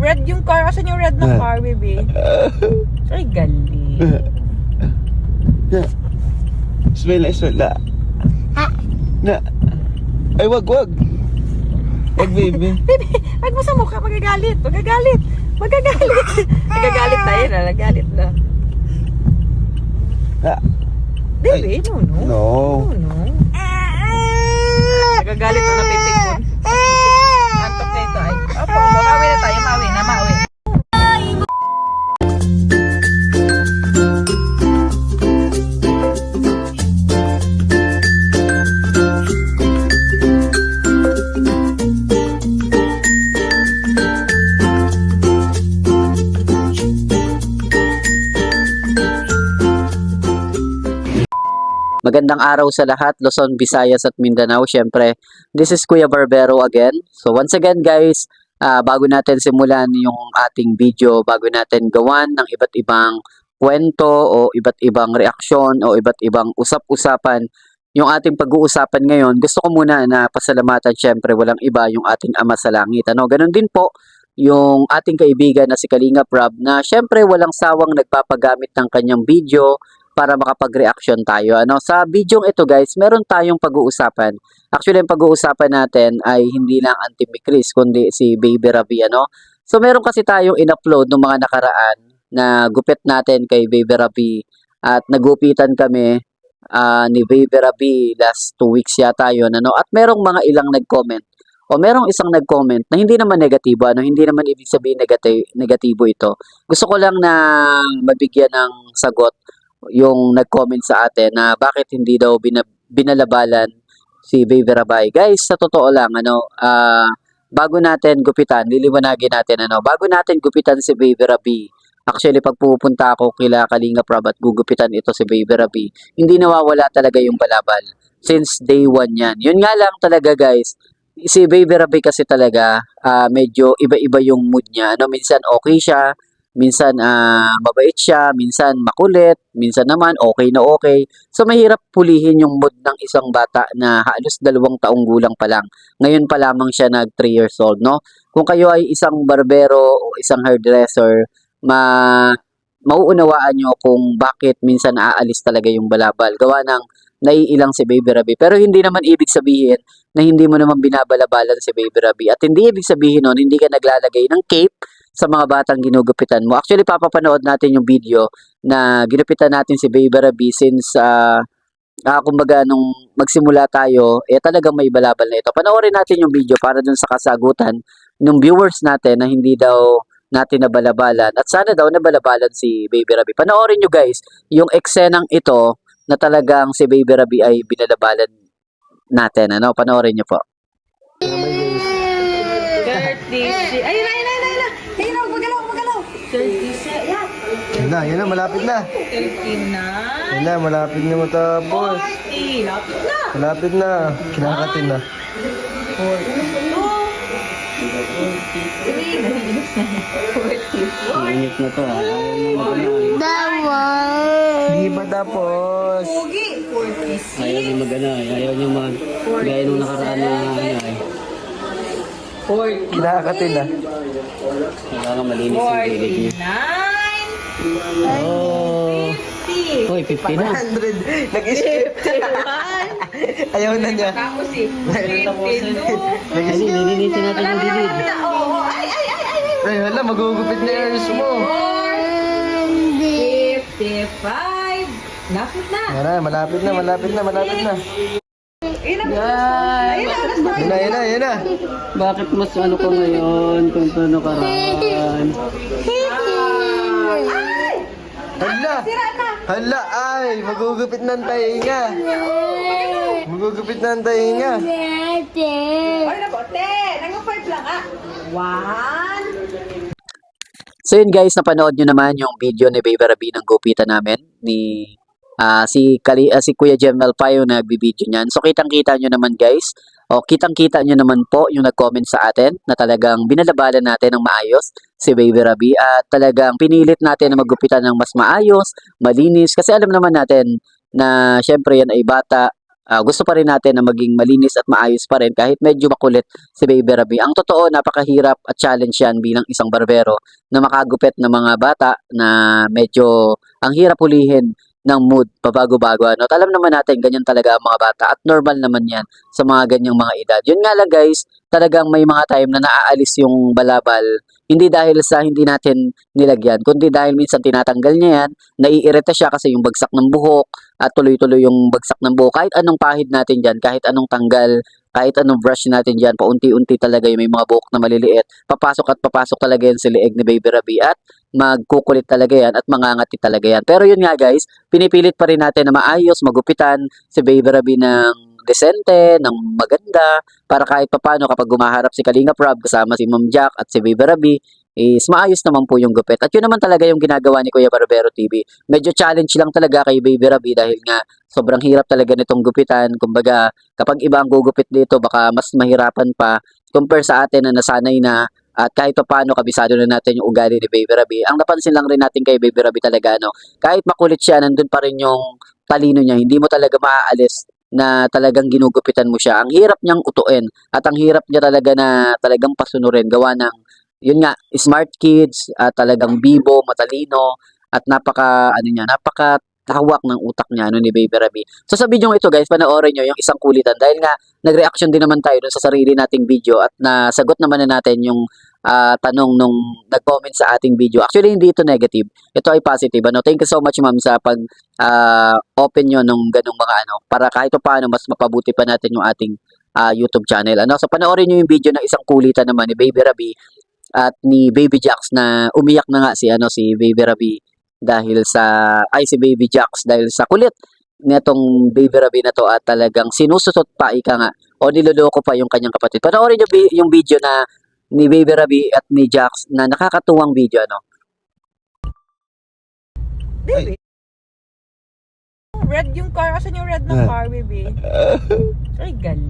Red yung car. Asan yung red na car, baby? Ay, gali. Smell na. Na. Ay, wag. Wag, baby. Baby, wag mo sa mukha. Magagalit. Magagalit na yun. Nagalit na. Baby, no. Nagagalit na napitikon. Antok na ito ay. Opo, mawi na tayo. Mawi. Magandang araw sa lahat, Luzon, Visayas at Mindanao. Siyempre, this is Kuya Barbero again. So once again guys, bago natin simulan yung ating video, bago natin gawan ng iba't ibang kwento o iba't ibang reaksyon o iba't ibang usap-usapan, yung ating pag-uusapan ngayon, gusto ko muna na pasalamatan siyempre walang iba yung ating Ama sa Langit. Ganon din po yung ating kaibigan na si Kalinga Prab na siyempre walang sawang nagpapagamit ng kanyang video para makapag-reaction tayo. Sa video ito guys, meron tayong pag-uusapan. Actually, yung pag-uusapan natin ay hindi lang Auntie Chris, kundi si Baby Rabi. So, meron kasi tayong in-upload ng mga nakaraan na gupit natin kay Baby Rabi. At nagupitan kami ni Baby Rabi last 2 weeks yata yun. At merong mga ilang nag-comment. O merong isang nag-comment na hindi naman negatibo. Hindi naman ibig sabihin negatibo ito. Gusto ko lang na mabigyan ng sagot yung nag-comment sa atin na bakit hindi daw binalabalan si Baby Rabay. Guys, sa totoo lang, bago natin gupitan, liliwanagin natin, bago natin gupitan si Baby Rabi, actually, pag pupunta ako kila Kalinga Prab at gugupitan ito si Baby Rabi, hindi nawawala talaga yung balabal. Since day 1 yan. Yun nga lang talaga, guys, si Baby Rabi kasi talaga, medyo iba-iba yung mood niya. Minsan okay siya, minsan mabait siya, minsan makulit, minsan naman okay na okay. So mahirap pulihin yung mood ng isang bata na halos 2 taong gulang pa lang. Ngayon pa lamang siya nag 3 years old, no? Kung kayo ay isang barbero o isang hairdresser, mauunawaan nyo kung bakit minsan naaalis talaga yung balabal. Gawa ng naiilang si Baby Rabi. Pero hindi naman ibig sabihin na hindi mo naman binabalabalan si Baby Rabi. At hindi ibig sabihin nun, hindi ka naglalagay ng cape sa mga batang ginugupitan mo. Actually, papapanood natin yung video na ginupitan natin si Baby Rabi since, kumbaga, nung magsimula tayo, talagang may balabal na ito. Panoorin natin yung video para dun sa kasagutan ng viewers natin na hindi daw natin nabalabalan. At sana daw nabalabalan si Baby Rabi. Panoorin nyo guys, yung eksenang ito na talagang si Baby Rabi ay binalabalan natin. Panoorin nyo po. Yan na, malapit na. 39. Yan na, malapit na matapos. 40. Lapit na. Malapit na. Kinakatin na. 43. Nalinis na. 44. Init na to. Hindi pa tapos. Pogi. 46. Ayaw niyo ayaw niyo gaya nung nakaraan na 40. Kinakatin na. kailangan malinis yung gilid niya. 49. Oh. 50. Hoy, 50 na. 100. Nag-skip. 51. Ayaw na niya. Tapos eh. 52. Ay, nilinisin natin yung gilid. Oo. Ay. Ay, hala, magugupit na ears mo. 55. Lapit na. Yan na, malapit na. Yan na. Bakit mas ano ka ngayon kung paano ka ran? Hala, ay, magugupit ng tainga. Ay, nabote. Nang-5 lang ah. 1. So yun guys, napanood nyo naman yung video ni Baby Rabi ng gupitan namin ni si Kuya Jemel pa yung nagbibideo niyan. So kitang-kita nyo naman guys, kitang-kita nyo naman po yung nag-comment sa atin na talagang binalabalan natin ng maayos si Baby Rabi at talagang pinilit natin na maggupitan ng mas maayos, malinis kasi alam naman natin na syempre yan ay bata gusto pa rin natin na maging malinis at maayos pa rin kahit medyo makulit si Baby Rabi. Ang totoo, napakahirap at challenge yan bilang isang barbero na makagupit ng mga bata na medyo ang hirap hulihin ng mood, pabago-bago. Ano? At alam naman natin, ganyan talaga ang mga bata at normal naman yan sa mga ganyang mga edad. Yun nga lang guys, talagang may mga time na naaalis yung balabal, hindi dahil sa hindi natin nilagyan, kundi dahil minsan tinatanggal niya yan, naiirita siya kasi yung bagsak ng buhok at tuloy-tuloy yung bagsak ng buhok. Kahit anong pahid natin dyan, kahit anong tanggal, kahit anong brush natin dyan, paunti-unti talaga yung may mga buhok na maliliit. Papasok at papasok talaga yan sa lieg ni Baby Rabi at magkukulit talaga yan at mangangati talaga yan. Pero yun nga guys, pinipilit pa rin natin na maayos, magupitan si Baby Rabi ng desente, ng maganda, para kahit papano kapag gumaharap si Kalinga Prab kasama si Ma'am Jack at si Baby Rabi, is maayos naman po yung gupit. At yun naman talaga yung ginagawa ni Kuya Barbero TV. Medyo challenge lang talaga kay Baby Rabi dahil nga sobrang hirap talaga nitong gupitan. Kumbaga, kapag iba ang gugupit dito, baka mas mahirapan pa compare sa atin na nasanay na at kahit pa paano kabisado na natin yung ugali ni Baby Rabi. Ang napansin lang rin natin kay Baby Rabi talaga, no, kahit makulit siya, nandun pa rin yung talino niya. Hindi mo talaga maaalis na talagang ginugupitan mo siya. Ang hirap niyang utuin at ang hirap niya talaga na talagang pasunurin. Gawa ng, yun nga, smart kids at talagang bibo, matalino at napaka tawak ng utak niya ni Baby Rabi. So sa video ito guys, panoorin nyo yung isang kulitan dahil nga nag-reaction din naman tayo dun sa sarili nating video at nasagot naman na natin yung tanong nung nag-comment sa ating video. Actually, hindi ito negative. Ito ay positive. Ano? Thank you so much ma'am sa pag open nyo nung ganung mga para kahit pa paano mas mapabuti pa natin yung ating YouTube channel. So panoorin nyo yung video ng isang kulitan naman ni Baby Rabi at ni Baby Jax na umiyak na nga si Baby Rabi dahil si Baby Jax dahil sa kulit nitong Baby Rabi na to at talagang sinususot pa nga o niloloko pa yung kanyang kapatid. Panoorin nyo yung video na ni Baby Rabi at ni Jax na nakakatuwang video Baby. Red yung car. Asan yung red ng car, baby? Ay, gali.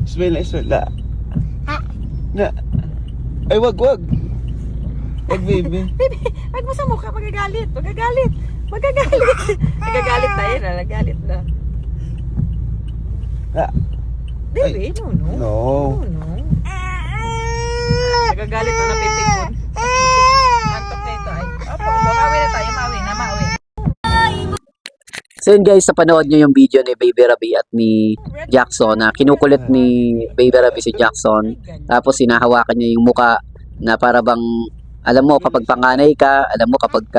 Smell na. Na. Ay, wag. Wag, baby. Baby, wag mo sa mukha. Magagalit. Magagalit na yun. Nagalit na. Baby, no. No. Nagagalit na napiting mo. Antok na ito ay. Opo, mawi na tayo. Mawi. So yun guys, sa panood nyo yung video ni Baby Rabi at ni Jackson na kinukulit ni Baby Rabi si Jackson. Tapos sinahawakan niya yung muka na para bang, alam mo kapag panganay ka, alam mo kapag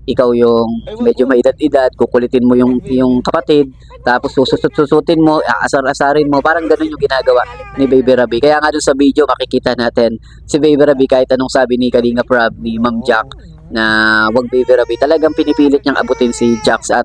ikaw yung medyo maedad-edad, kukulitin mo yung kapatid, tapos susutin mo, aasar-asarin mo, parang ganun yung ginagawa ni Baby Rabi. Kaya nga dun sa video makikita natin si Baby Rabi kahit anong sabi ni Kalinga Prab, ni Ma'am Jack, na wag Baby Rabi, talagang pinipilit niyang abutin si Jax at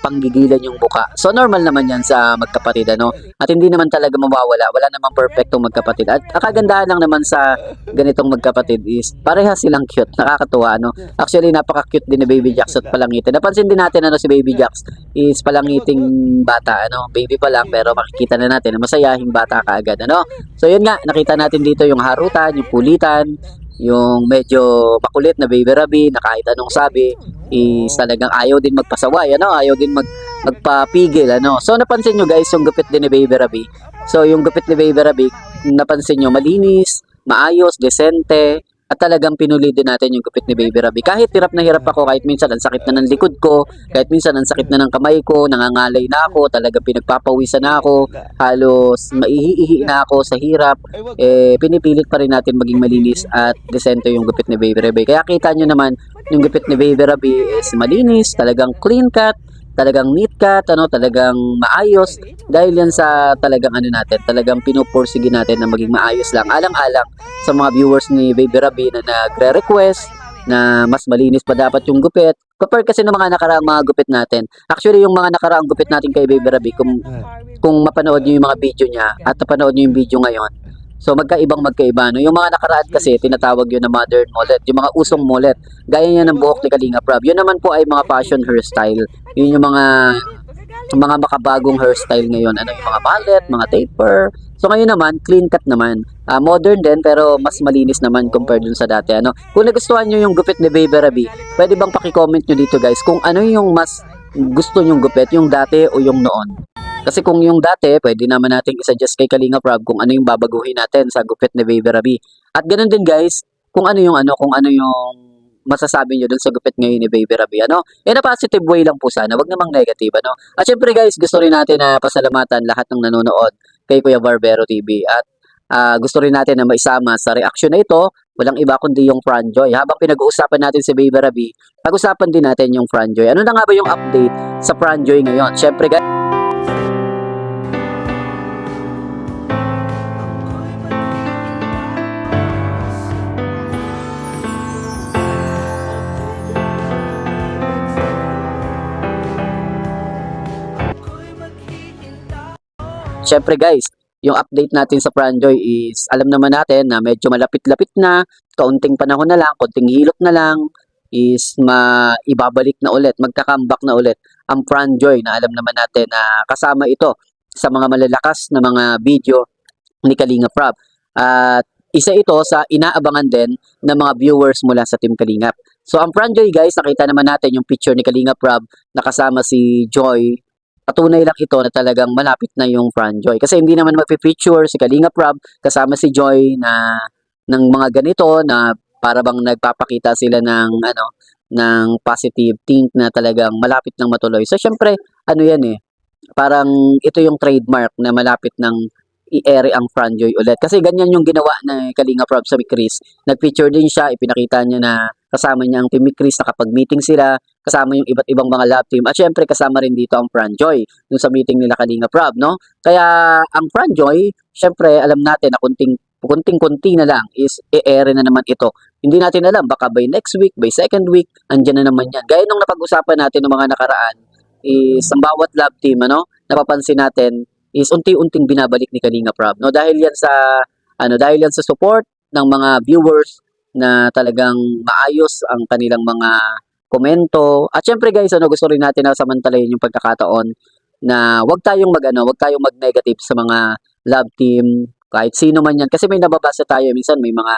panggigilan yung buka. So normal naman yan sa magkapatid at hindi naman talaga mawawala, wala namang perfectong magkapatid. At kagandahan lang naman sa ganitong magkapatid is parehas silang cute, nakakatuwa Actually napaka-cute din ni Baby Jax at palangitin. Napansin din natin si Baby Jax is palangiting bata baby pa lang pero makikita na natin na masayahing bata kaagad So yun nga, nakita natin dito yung harutan, yung pulitan, yung medyo makulit na Baby Rabi na kahit anong sabi is talagang ayaw din magpasaway, ayaw din magpapigil, So napansin nyo guys yung gupit din ni Baby Rabi. So yung gupit ni Baby Rabi, napansin nyo malinis, maayos, desente, at talagang pinuli din natin yung gupit ni Baby Rabi. Kahit hirap na hirap ako, kahit minsan ang sakit na ng likod ko, kahit minsan ang sakit na ng kamay ko, nangangalay na ako, talagang pinagpapawisan na ako, halos maihihi na ako sa hirap, pinipilit pa rin natin maging malinis at desente yung gupit ni Baby Rabi. Kaya kita nyo naman, yung gupit ni Baby Rabi is malinis, talagang clean cut, talagang neat cut, talagang maayos dahil yan sa talagang talagang pinupursige natin na maging maayos lang. Alang-alang sa mga viewers ni Baby Rabi na nagre-request na mas malinis pa dapat yung gupit. Compare kasi ng mga nakaraang mga gupit natin. Actually, yung mga nakaraang gupit natin kay Baby Rabi, kung mapanood nyo yung mga video niya at napanood nyo yung video ngayon, so magkaiba. Yung mga nakaraan kasi tinatawag yun na modern mullet, yung mga usong mullet. Gaya niya ng buhok ni Kalinga Prab. Yun naman po ay mga fashion hairstyle. Yun yung mga makabagong hairstyle ngayon. Yung mga mullet, mga taper. So ngayon naman, clean cut naman. Modern din pero mas malinis naman compared dun sa dati. Kung nagustuhan nyo yung gupit ni Baby Rabi, pwede bang paki-comment nyo dito guys kung ano yung mas gusto nyong gupit, yung dati o yung noon. Kasi kung yung dati, pwede naman nating i-suggest kay Kalinga Prab kung ano yung babaguhin natin sa gupit ni Baby Rabi. At ganun din guys, kung ano yung masasabi nyo dun sa gupit ngayon ni Baby Rabi, ano? In a positive way lang po sana, wag namang negative, ano? At syempre guys, gusto rin natin na pasalamatan lahat ng nanonood kay Kuya Barbero TV. At gusto rin natin na maisama sa reaction na ito, walang iba kundi yung Franjoy. Habang pinag-uusapan natin si Baby Rabi, pag-usapan din natin yung Franjoy. Ano na nga ba yung update sa Franjoy ngayon? Syempre guys, syempre guys, yung update natin sa Franjoy is alam naman natin na medyo malapit-lapit na, kaunting panahon na lang, konting hilot na lang is maibabalik na ulit, magka-comeback na ulit ang Franjoy na alam naman natin na kasama ito sa mga malalakas na mga video ni Kalinga Prab. At isa ito sa inaabangan din ng mga viewers mula sa Team Kalingap. So ang Franjoy guys, nakita naman natin yung picture ni Kalinga Prab na kasama si Joy. Patunay lang ito na talagang malapit na yung Franjoy. Kasi hindi naman magpi-feature si Kalinga Prab kasama si Joy na ng mga ganito na para bang nagpapakita sila ng positive think na talagang malapit nang matuloy. So syempre, ano yan parang ito yung trademark na malapit ng i-ere ang Franjoy ulit. Kasi ganyan yung ginawa na Kalinga Prab sa Mikris. Nag-feature din siya, ipinakita niya na kasama niya ang Team Mikris, nakapag-meeting sila, kasama yung iba't ibang mga love team. At syempre, kasama rin dito ang Franjoy dun sa meeting nila Kalinga Prab, no? Kaya ang Franjoy, syempre, alam natin na kunting-kunti na lang is i-ere na naman ito. Hindi natin alam, baka by next week, by second week, andyan na naman yan. Gaya nung napag-usapan natin ng mga nakaraan, is ang bawat love team, napapansin natin, is unti-unting binabalik ni Kalinga Prab, no? Dahil yan sa support ng mga viewers na talagang maayos ang kanilang mga komento. At syempre guys, gusto rin natin na samantalayin yung pagkakataon na wag tayong mag-negative sa mga love team, kahit sino man yan. Kasi may nababasa tayo, minsan may mga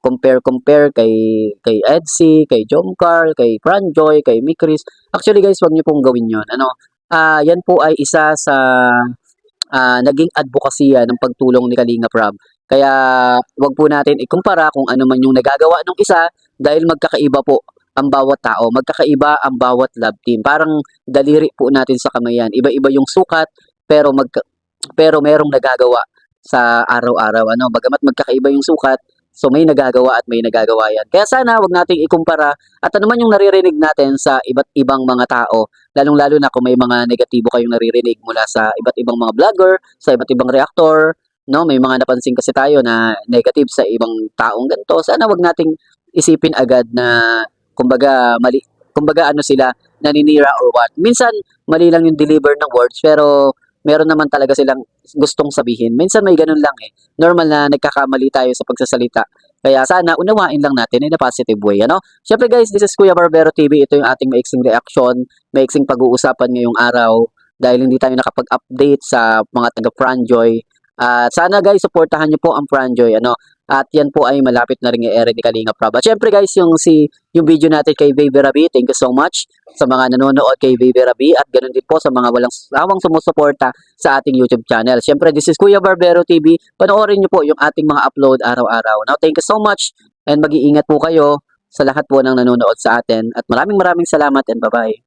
compare kay Edsy, kay Jomcar, kay Franjoy, kay Mikris. Actually guys, wag niyo pong gawin yun. Yan po ay isa sa naging advokasya ng pagtulong ni Kalinga Prab. Kaya wag po natin ikumpara kung ano man yung nagagawa ng isa dahil magkakaiba po ang bawat tao, magkakaiba ang bawat love team. Parang daliri po natin sa kamay yan. Iba-iba yung sukat pero merong nagagawa sa araw-araw. Bagamat magkakaiba yung sukat, so may nagagawa at may nagagawa yan. Kaya sana wag nating ikumpara at ano man yung naririnig natin sa iba't ibang mga tao, lalong-lalo na kung may mga negatibo kayong naririnig mula sa iba't ibang mga vlogger, sa iba't ibang reactor, no? May mga napansin kasi tayo na negative sa ibang taong ganito. Sana wag nating isipin agad na kumbaga mali, sila naninira or what. Minsan mali lang yung deliver ng words pero meron naman talaga silang gustong sabihin. Minsan may ganun lang Normal na nagkakamali tayo sa pagsasalita. Kaya sana unawain lang natin in a positive way, Syempre guys, this is Kuya Barbero TV. Ito yung ating maiksing reaction, maiksing pag-uusapan ngayong araw dahil hindi tayo nakapag-update sa mga taga-Franjoy. Sana guys, supportahan niyo po ang Franjoy, At yan po ay malapit na rin i-ere ni Kalinga Prab. At syempre guys, yung video natin kay Baby Rabi, thank you so much sa mga nanonood kay Baby Rabi at ganoon din po sa mga walang sawang sumusuporta sa ating YouTube channel. Syempre, this is Kuya Barbero TV. Panoorin niyo po yung ating mga upload araw-araw. Now, thank you so much and mag-iingat po kayo sa lahat po ng nanonood sa atin. At maraming salamat and bye-bye.